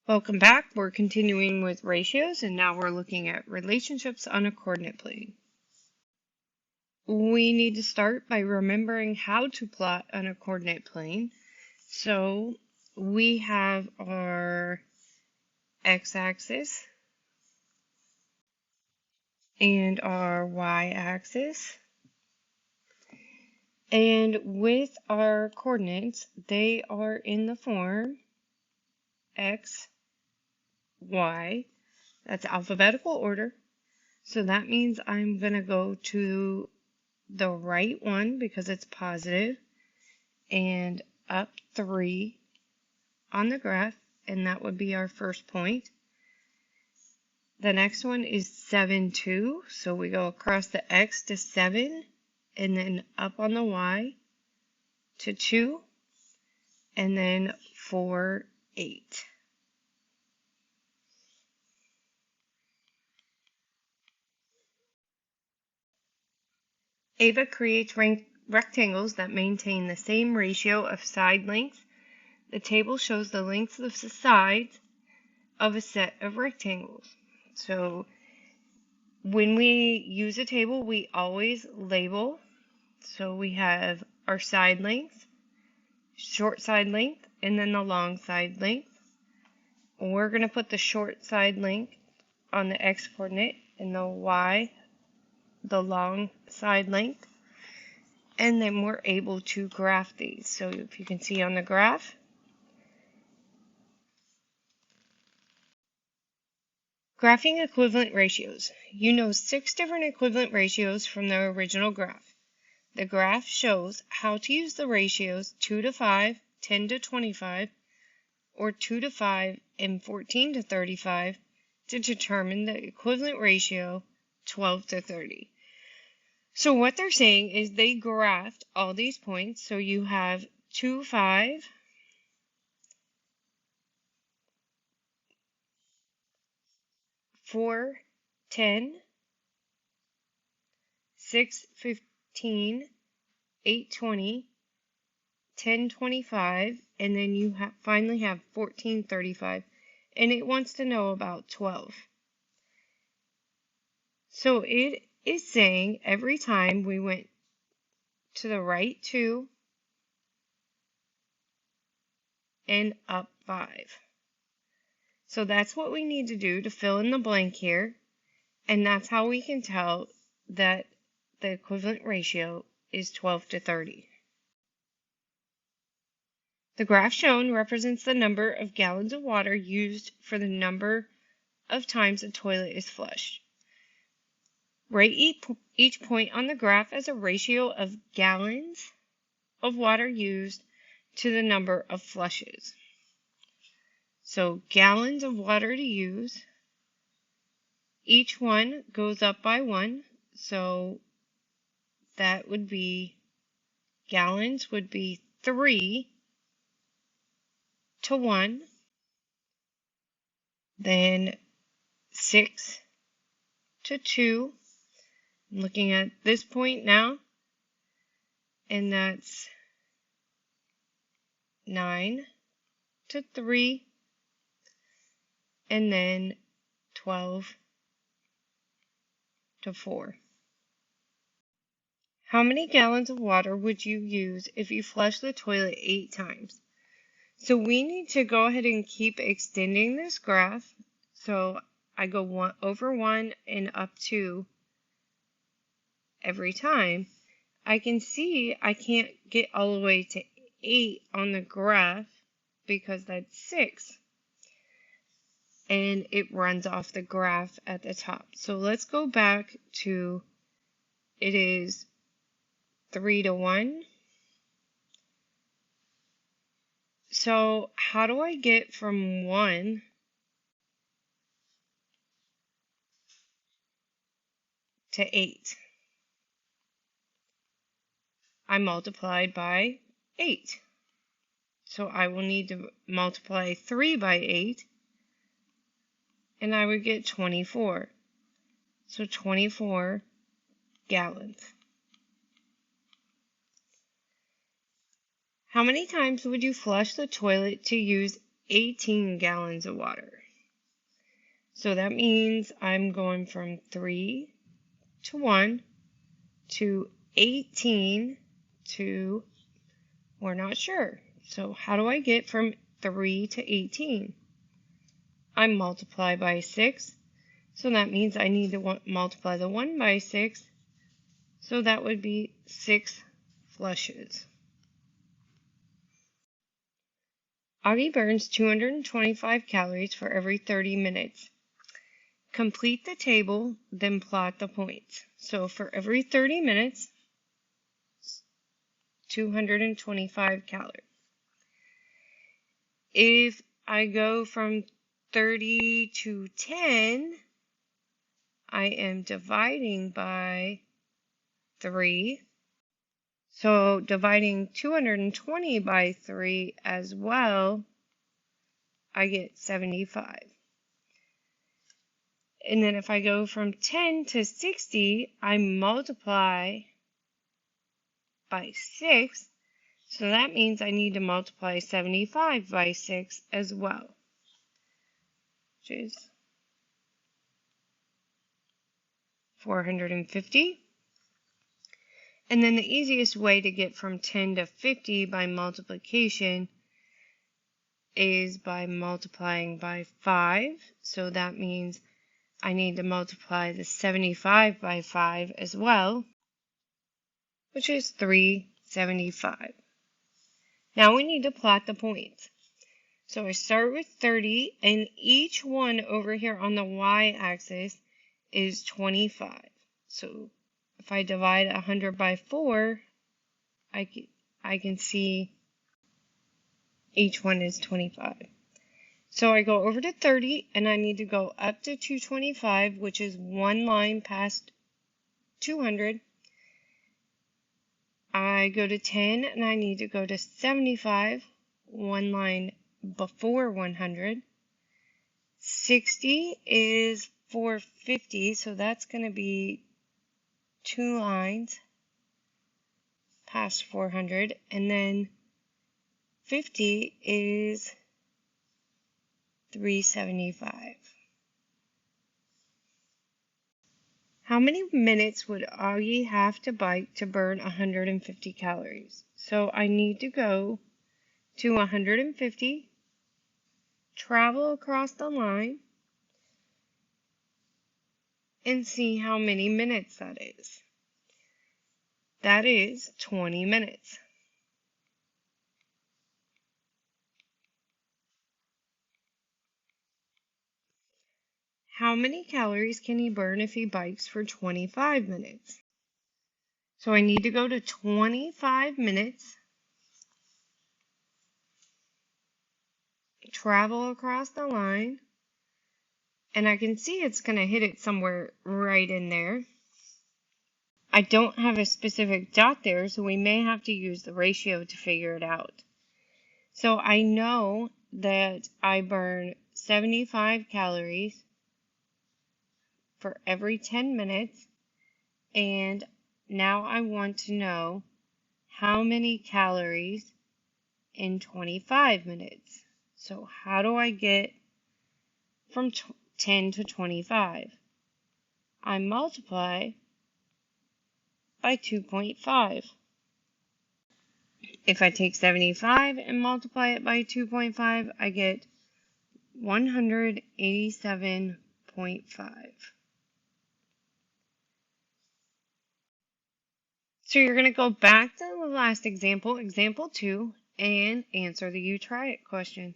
Welcome back. We're continuing with ratios, and now we're looking at relationships on a coordinate plane. We need to start by remembering how to plot on a coordinate plane. So we have our x-axis and our y-axis. And with our coordinates, they are in the form x, y. That's alphabetical order. So that means I'm going to go to the right one because it's positive and up 3 on the graph, and that would be our first point. The next one is 7, 2. So we go across the x to 7 and then up on the y to 2 and then 4, 8. Ava creates rectangles that maintain the same ratio of side lengths. The table shows the lengths of the sides of a set of rectangles. So when we use a table, we always label. So we have our side length, short side length, and then the long side length. We're going to put the short side length on the x coordinate and the y, the long side length. And then we're able to graph these. So if you can see on the graph, graphing equivalent ratios. You know 6 different equivalent ratios from the original graph. The graph shows how to use the ratios 2 to 5, 10 to 25, or 2 to 5 and 14 to 35 to determine the equivalent ratio 12 to 30. So what they're saying is they graphed all these points. So you have 2, 5, 4, 10, 6, 15, 8, 20, 10, 25, and then you finally have 14, 35, and it wants to know about 12. So it is saying every time we went to the right 2 and up 5. So that's what we need to do to fill in the blank here, and that's how we can tell that the equivalent ratio is 12 to 30. The graph shown represents the number of gallons of water used for the number of times a toilet is flushed. Rate each point on the graph as a ratio of gallons of water used to the number of flushes. So gallons of water to use, each one goes up by 1, so that would be, gallons would be 3 to 1, then 6 to 2. I'm looking at this point now, and that's 9 to 3, and then 12 to 4. How many gallons of water would you use if you flush the toilet 8 times? So we need to go ahead and keep extending this graph. So I go over 1 and up 2 every time. I can see I can't get all the way to 8 on the graph because that's 6. And it runs off the graph at the top. So let's go back to, it is 3 to 1. So how do I get from 1 to 8? I multiplied by 8. So I will need to multiply 3 by 8, and I would get 24. So 24 gallons. How many times would you flush the toilet to use 18 gallons of water. So that means I'm going from 3 to 1 to 18 to, we're not sure. So how do I get from 3 to 18? I multiply by 6. So that means I need to multiply the 1 by 6. So that would be 6 flushes. Augie burns 225 calories for every 30 minutes. Complete the table, then plot the points. So for every 30 minutes, 225 calories. If I go from 30 to 10, I am dividing by 3. So dividing 220 by 3 as well, I get 75. And then if I go from 10 to 60, I multiply by 6. So that means I need to multiply 75 by 6 as well, which is 450. And then the easiest way to get from 10 to 50 by multiplication is by multiplying by 5. So that means I need to multiply the 75 by 5 as well, which is 375. Now we need to plot the points. So I start with 30, and each one over here on the y-axis is 25. So if I divide 100 by 4, I can see each one is 25. So I go over to 30, and I need to go up to 225, which is one line past 200. I go to 10, and I need to go to 75, one line before 100. 60 is 450, so that's going to be 2 lines past 400. And then 50 is 375. How many minutes would Augie have to bike to burn 150 calories? So I need to go to 150, travel across the line, and see how many minutes that is. That is 20 minutes. How many calories can he burn if he bikes for 25 minutes? So I need to go to 25 minutes, travel across the line, and I can see it's going to hit it somewhere right in there. I don't have a specific dot there, so we may have to use the ratio to figure it out. So I know that I burn 75 calories for every 10 minutes, and now I want to know how many calories in 25 minutes. So how do I get from 10 to 25? I multiply by 2.5. If I take 75 and multiply it by 2.5, I get 187.5. So you're going to go back to the last example, example 2, and answer the you try it question.